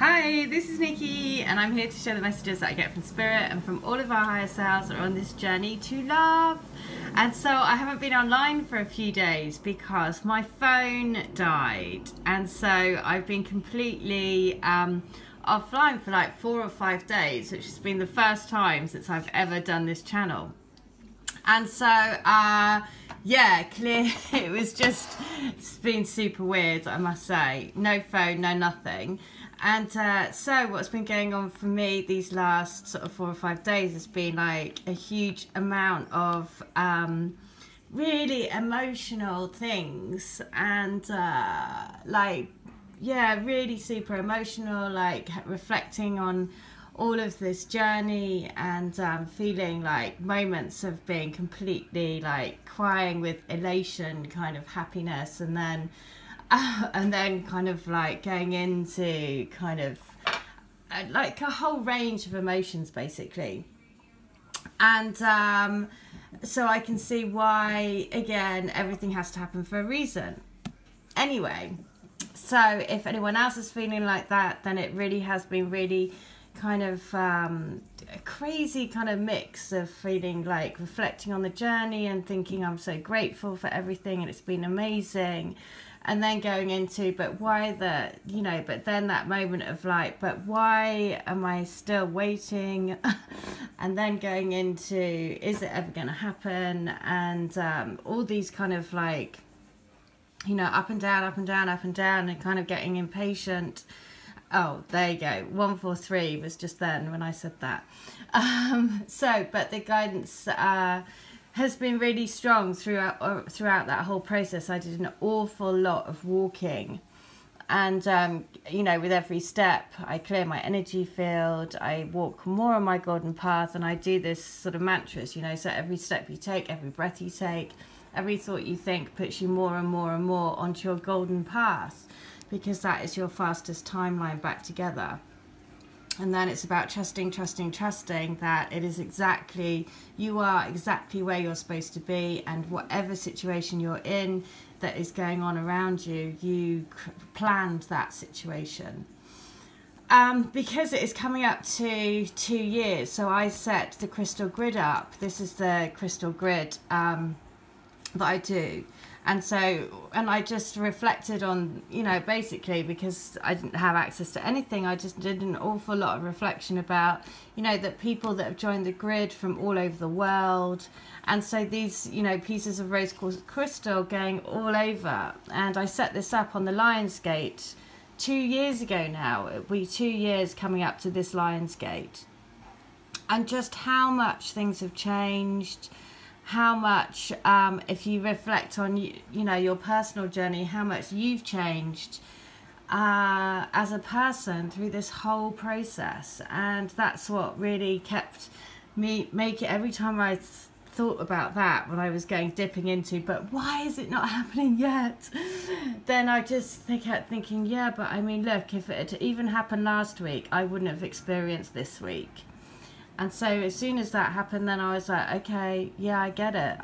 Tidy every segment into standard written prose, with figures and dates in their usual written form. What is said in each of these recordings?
Hi, this is Nikki, and I'm here to share the messages that I get from Spirit and from all of our higher selves that are on this journey to love. And so I haven't been online for a few days because my phone died, and so I've been completely offline for like 4 or 5 days, which has been the first time since I've ever done this channel. And so, yeah, clear. It's been super weird, I must say. No phone, no nothing. And so what's been going on for me these last sort of 4 or 5 days has been like a huge amount of really emotional things, and really super emotional, like reflecting on all of this journey, and feeling like moments of being completely like crying with elation, kind of happiness, and then kind of like going into kind of like a whole range of emotions basically. And so I can see why, again, everything has to happen for a reason. Anyway, so if anyone else is feeling like that, then it really has been really kind of a crazy kind of mix of feeling like reflecting on the journey and thinking I'm so grateful for everything and it's been amazing, and then going into but then that moment of like, but why am I still waiting? And then going into, is it ever going to happen? And all these kind of like, up and down, up and down, up and down, and kind of getting impatient. Oh, there you go. 143 was just then when I said that. But the guidance has been really strong throughout that whole process. I did an awful lot of walking, and with every step I clear my energy field, I walk more on my golden path, and I do this sort of mantras, so every step you take, every breath you take, every thought you think puts you more and more and more onto your golden path, because that is your fastest timeline back together. And then it's about trusting that it is you are exactly where you're supposed to be, and whatever situation you're in that is going on around you, you planned that situation. Because it is coming up to 2 years, so I set the crystal grid up. This is the crystal grid that I do. And I just reflected on, basically because I didn't have access to anything, I just did an awful lot of reflection about, that people that have joined the grid from all over the world. And so these, pieces of rose quartz crystal going all over. And I set this up on the Lion's Gate 2 years ago now. It'll be 2 years coming up to this Lion's Gate. And just how much things have changed. How much, if you reflect on, your personal journey, how much you've changed as a person through this whole process. And that's what really kept me every time I thought about that, when I was dipping into, but why is it not happening yet? Then I just kept thinking, yeah, but I mean, look, if it had even happened last week, I wouldn't have experienced this week. And so as soon as that happened, then I was like, okay, yeah, I get it.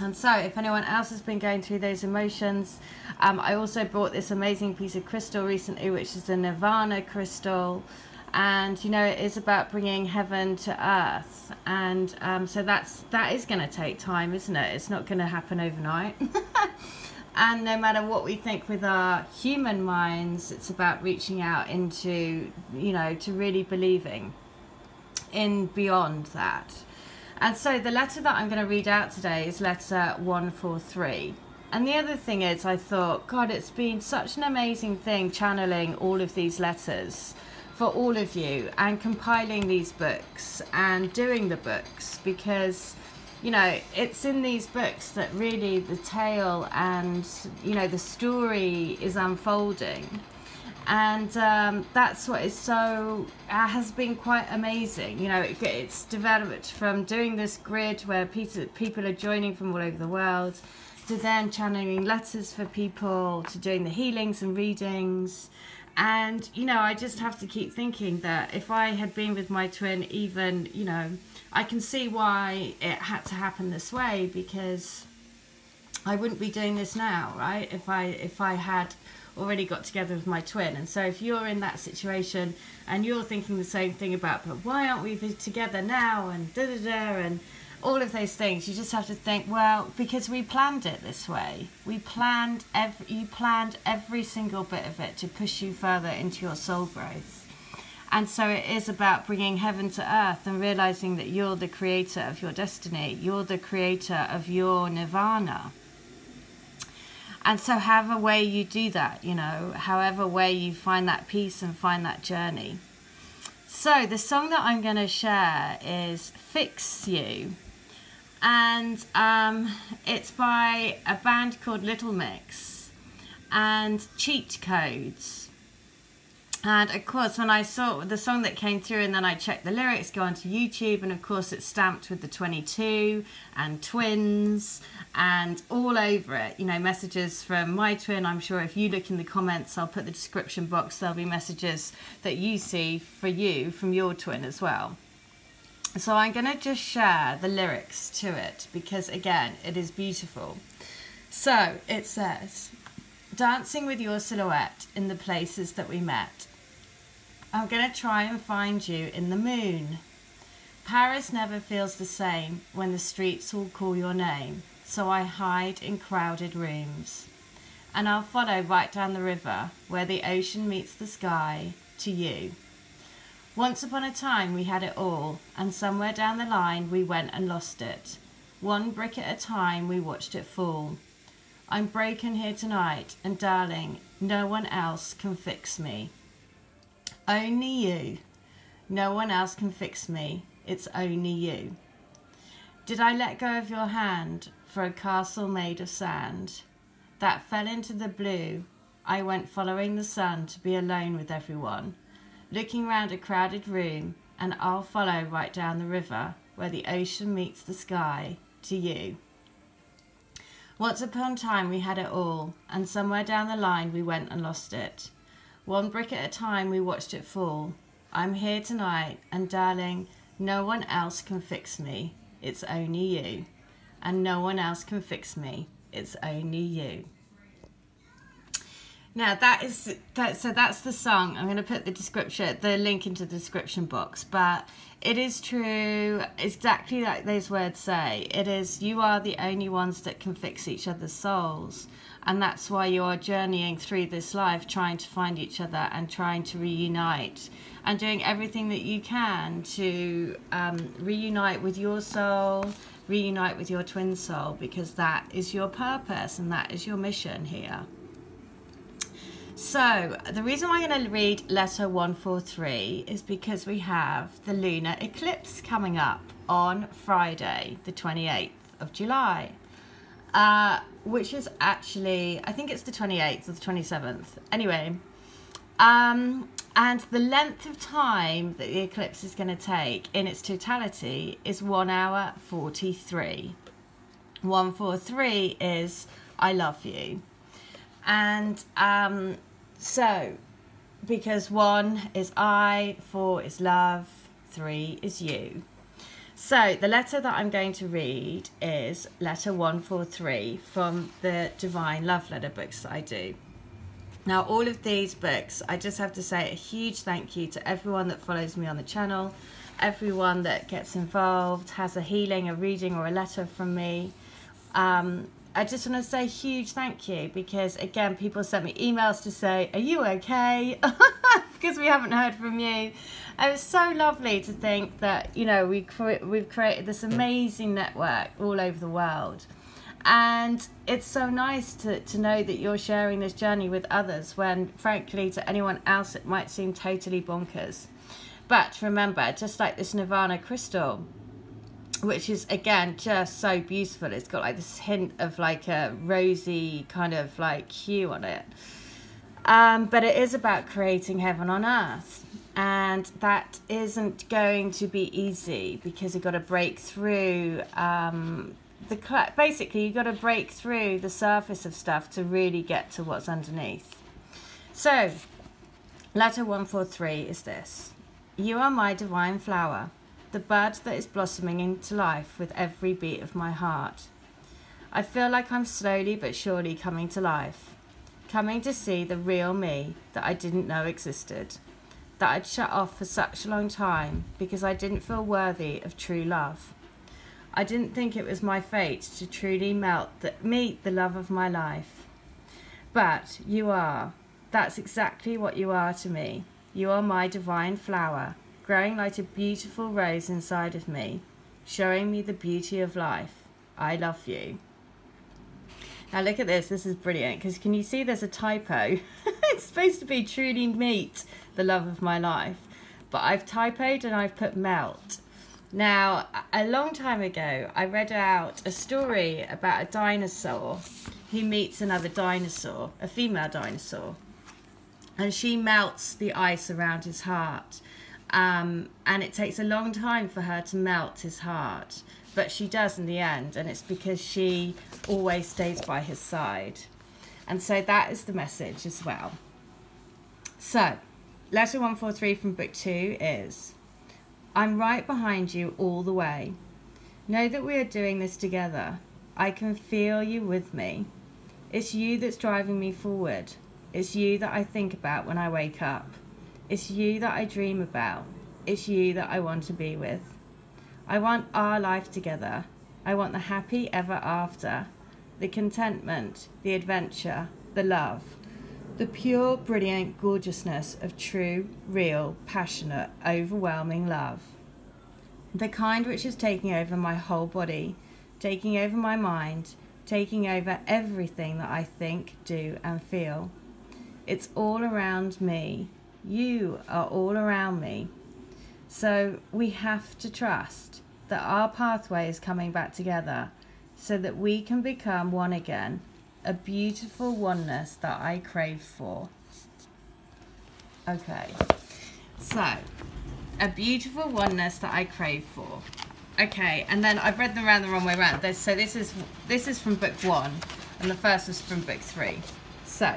And so if anyone else has been going through those emotions, I also bought this amazing piece of crystal recently, which is the Nirvana crystal. And, it is about bringing heaven to earth. And so that is going to take time, isn't it? It's not going to happen overnight. And no matter what we think with our human minds, it's about reaching out into, to really believing in beyond that. And so the letter that I'm going to read out today is letter 143. And the other thing is, I thought, God, it's been such an amazing thing channeling all of these letters for all of you and compiling these books and doing the books, because it's in these books that really the tale and, the story is unfolding. And that's what is has been quite amazing. It's developed from doing this grid where people are joining from all over the world, to then channeling letters for people, to doing the healings and readings. And, I just have to keep thinking that if I had been with my twin, even, I can see why it had to happen this way, because I wouldn't be doing this now, right? If I had already got together with my twin. And so if you're in that situation and you're thinking the same thing about, but why aren't we together now, and and all of those things, you just have to think, well, because we planned it this way. You planned every single bit of it to push you further into your soul growth. And so it is about bringing heaven to earth and realizing that you're the creator of your destiny. You're the creator of your nirvana. And so however way you do that, however way you find that peace and find that journey. So the song that I'm going to share is Fix You. And it's by a band called Little Mix and Cheat Codes. And of course, when I saw the song that came through and then I checked the lyrics, go onto YouTube, and of course it's stamped with the 22 and twins and all over it, messages from my twin. I'm sure if you look in the comments, I'll put the description box, there'll be messages that you see for you from your twin as well. So I'm going to just share the lyrics to it because, again, it is beautiful. So it says, dancing with your silhouette in the places that we met. I'm going to try and find you in the moon. Paris never feels the same when the streets all call your name, so I hide in crowded rooms. And I'll follow right down the river where the ocean meets the sky to you. Once upon a time we had it all, and somewhere down the line we went and lost it. One brick at a time we watched it fall. I'm broken here tonight, and darling, no one else can fix me. Only you. No one else can fix me. It's only you. Did I let go of your hand for a castle made of sand? That fell into the blue. I went following the sun to be alone with everyone, looking round a crowded room, and I'll follow right down the river where the ocean meets the sky to you. Once upon a time we had it all, and somewhere down the line we went and lost it. One brick at a time we watched it fall. I'm here tonight, and darling, no one else can fix me. It's only you. And no one else can fix me. It's only you. Now that's the song. I'm going to put the link into the description box, but it is true, exactly like those words say. It is, you are the only ones that can fix each other's souls. And that's why you are journeying through this life, trying to find each other and trying to reunite and doing everything that you can to reunite with your soul, reunite with your twin soul, because that is your purpose and that is your mission here. So the reason why I'm going to read letter 143 is because we have the lunar eclipse coming up on Friday, the 28th of July. Which is actually, I think it's the 28th or the 27th. Anyway, and the length of time that the eclipse is going to take in its totality is 1 hour 43. 143 is I love you. And so, because 1 is I, 4 is love, 3 is you. So the letter that I'm going to read is letter 143 from the Divine Love Letter books that I do. Now, all of these books, I just have to say a huge thank you to everyone that follows me on the channel, everyone that gets involved, has a healing, a reading or a letter from me. I just want to say a huge thank you because, again, people sent me emails to say, are you okay? Because we haven't heard from you. It was so lovely to think that, we've created this amazing network all over the world. And it's so nice to know that you're sharing this journey with others when, frankly, to anyone else, it might seem totally bonkers. But remember, just like this Nirvana crystal, which is, again, just so beautiful. It's got like this hint of like a rosy kind of like hue on it. But it is about creating heaven on earth. And that isn't going to be easy because you've got to break through basically you've got to break through the surface of stuff to really get to what's underneath. So, letter 143 is this. You are my divine flower, the bud that is blossoming into life with every beat of my heart. I feel like I'm slowly but surely coming to life, coming to see the real me that I didn't know existed, that I'd shut off for such a long time because I didn't feel worthy of true love. I didn't think it was my fate to truly meet the love of my life. But you are. That's exactly what you are to me. You are my divine flower, growing like a beautiful rose inside of me, showing me the beauty of life. I love you. Now look at this. This is brilliant, because can you see there's a typo? It's supposed to be truly meet the love of my life, but I've typoed and I've put melt. Now, a long time ago, I read out a story about a dinosaur who meets another dinosaur, a female dinosaur, and she melts the ice around his heart. And it takes a long time for her to melt his heart, but she does in the end, and it's because she always stays by his side. And so that is the message as well. So, letter 143 from book 2 is, I'm right behind you all the way. Know that we are doing this together. I can feel you with me. It's you that's driving me forward. It's you that I think about when I wake up. It's you that I dream about. It's you that I want to be with. I want our life together. I want the happy ever after, the contentment, the adventure, the love, the pure, brilliant gorgeousness of true, real, passionate, overwhelming love. The kind which is taking over my whole body, taking over my mind, taking over everything that I think, do, and feel. It's all around me. You are all around me. So we have to trust that our pathway is coming back together so that we can become one again, a beautiful oneness that I crave for. Okay, so a beautiful oneness that I crave for. Okay, and then I've read them around the wrong way around. So this is from book 1, and the first was from book 3. So,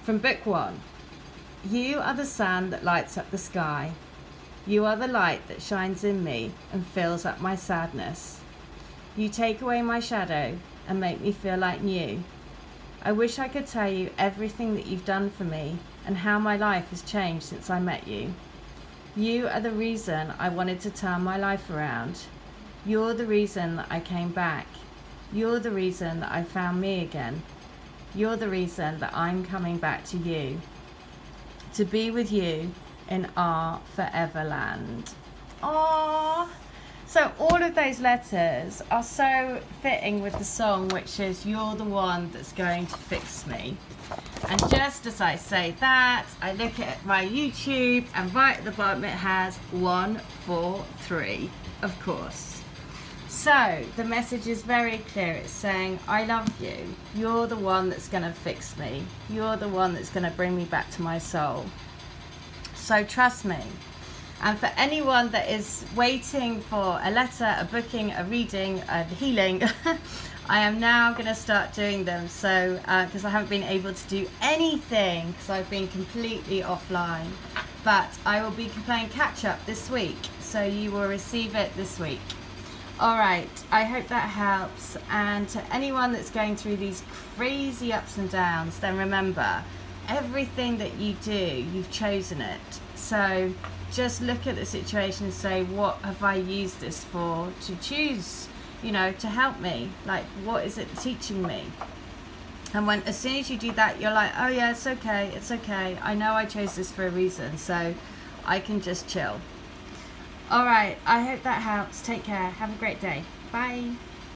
from book 1, you are the sun that lights up the sky. You are the light that shines in me and fills up my sadness. You take away my shadow and make me feel like new. I wish I could tell you everything that you've done for me and how my life has changed since I met you. You are the reason I wanted to turn my life around. You're the reason that I came back. You're the reason that I found me again. You're the reason that I'm coming back to you, to be with you in our forever land. Aww. So all of those letters are so fitting with the song, which is You're the One That's Going to Fix Me. And just as I say that, I look at my YouTube, and right at the bottom it has 143, of course. So the message is very clear. It's saying, I love you. You're the one that's going to fix me. You're the one that's going to bring me back to my soul. So trust me. And for anyone that is waiting for a letter, a booking, a reading, a healing, I am now going to start doing them. So, because I haven't been able to do anything because I've been completely offline. But I will be playing catch up this week. So you will receive it this week. All right. I hope that helps. And to anyone that's going through these crazy ups and downs, then remember, everything that you do, you've chosen it. So just look at the situation and say, what have I used this for to choose, to help me? Like, what is it teaching me? And as soon as you do that, you're like, oh yeah, it's okay. I know I chose this for a reason, so I can just chill. All right, I hope that helps. Take care. Have a great day. Bye.